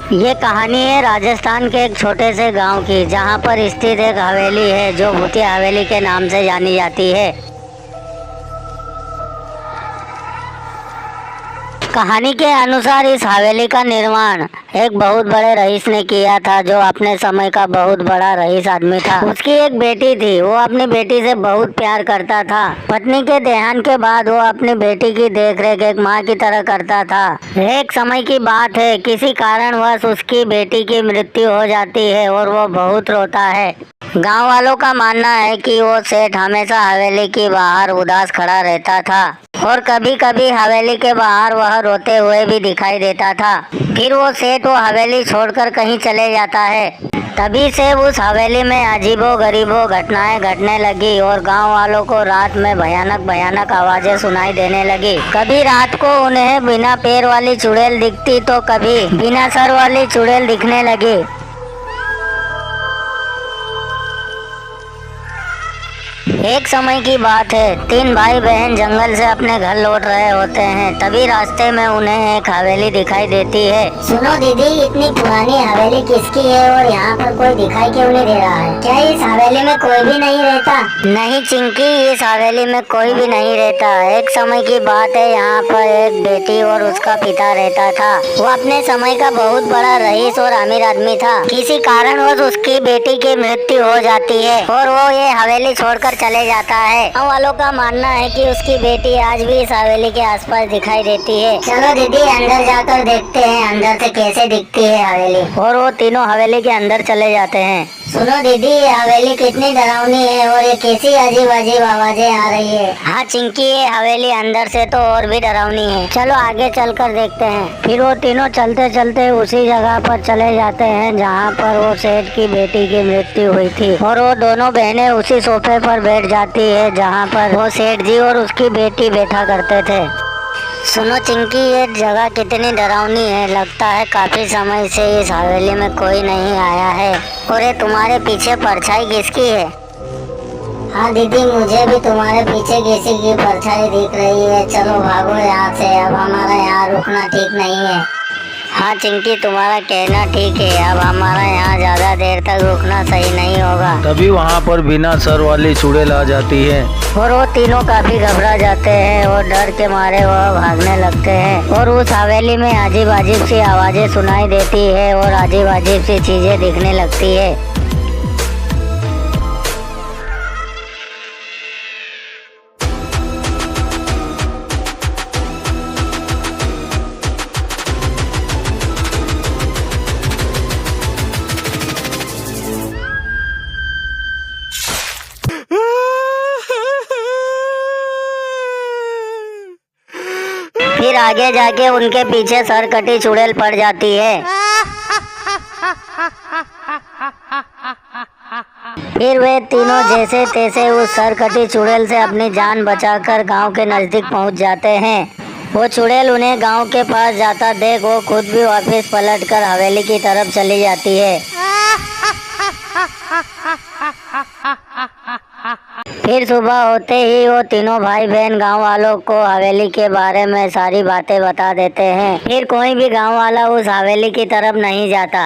ये कहानी है राजस्थान के एक छोटे से गांव की, जहां पर स्थित एक हवेली है जो भूतिया हवेली के नाम से जानी जाती है। कहानी के अनुसार इस हवेली का निर्माण एक बहुत बड़े रईस ने किया था, जो अपने समय का बहुत बड़ा रईस आदमी था। उसकी एक बेटी थी, वो अपनी बेटी से बहुत प्यार करता था। पत्नी के देहांत के बाद वो अपनी बेटी की देखरेख एक माँ की तरह करता था। एक समय की बात है, किसी कारणवश उसकी बेटी की मृत्यु हो जाती है और वो बहुत रोता है। गांव वालों का मानना है कि वो सेठ हमेशा हवेली के बाहर उदास खड़ा रहता था और कभी कभी हवेली के बाहर वह रोते हुए भी दिखाई देता था। फिर वो सेठ वो हवेली छोड़कर कहीं चले जाता है। तभी से उस हवेली में अजीबो गरीबो घटनाएं घटने लगी और गांव वालों को रात में भयानक भयानक आवाजें सुनाई देने लगी। कभी रात को उन्हें बिना पैर वाली चुड़ैल दिखती तो कभी बिना सर वाली चुड़ैल दिखने लगी। एक समय की बात है, तीन भाई बहन जंगल से अपने घर लौट रहे होते हैं। तभी रास्ते में उन्हें एक हवेली दिखाई देती है। सुनो दीदी, इतनी पुरानी हवेली किसकी है और यहाँ पर कोई दिखाई क्यों नहीं दे रहा है? क्या इस हवेली में कोई भी नहीं रहता? नहीं चिंकी, इस हवेली में कोई भी नहीं रहता। एक समय की बात है, यहाँ पर एक बेटी और उसका पिता रहता था। वो अपने समय का बहुत बड़ा रईस और अमीर आदमी था। किसी कारणवश उसकी बेटी की मृत्यु हो जाती है और वो ये हवेली छोड़कर चले जाता है। गाँव वालों का मानना है कि उसकी बेटी आज भी इस हवेली के आसपास दिखाई देती है। चलो दीदी, अंदर जाकर देखते हैं अंदर से कैसे दिखती है हवेली। और वो तीनों हवेली के अंदर चले जाते हैं। सुनो दीदी, ये हवेली कितनी डरावनी है और ये कैसी अजीब अजीब आवाजें आ रही है। हाँ चिंकी, ये हवेली अंदर से तो और भी डरावनी है। चलो आगे चलकर देखते हैं। फिर वो तीनों चलते चलते उसी जगह पर चले जाते हैं जहाँ पर वो सेठ की बेटी की मृत्यु हुई थी। और वो दोनों बहनें उसी सोफे पर बैठ जाती है जहाँ पर वो सेठ जी और उसकी बेटी बैठा करते थे। सुनो चिंकी, ये जगह कितनी डरावनी है। लगता है काफी समय से इस हवेली में कोई नहीं आया है। और ये तुम्हारे पीछे परछाई किसकी है? हाँ दीदी, मुझे भी तुम्हारे पीछे किसी की परछाई दिख रही है। चलो भागो यहाँ से, अब हमारा यहाँ रुकना ठीक नहीं है। हाँ चिंकी, तुम्हारा कहना ठीक है। अब हमारा यहाँ ज्यादा देर तक रुकना सही नहीं होगा। तभी वहाँ पर बिना सर वाली चुड़ैल आ जाती है और वो तीनों काफी घबरा जाते हैं और डर के मारे वह भागने लगते हैं। और उस हवेली में अजीब अजीब सी आवाजें सुनाई देती है और अजीब अजीब सी चीजें दिखने लगती है। फिर आगे जाके उनके पीछे सरकटी चुड़ैल पड़ जाती है। फिर वे तीनों जैसे तैसे उस सरकटी चुड़ैल से अपनी जान बचाकर गांव के नजदीक पहुंच जाते हैं। वो चुड़ैल उन्हें गांव के पास जाता देख वो खुद भी वापस पलटकर हवेली की तरफ चली जाती है। फिर सुबह होते ही वो तीनों भाई बहन गांव वालों को हवेली के बारे में सारी बातें बता देते हैं। फिर कोई भी गांव वाला उस हवेली की तरफ नहीं जाता।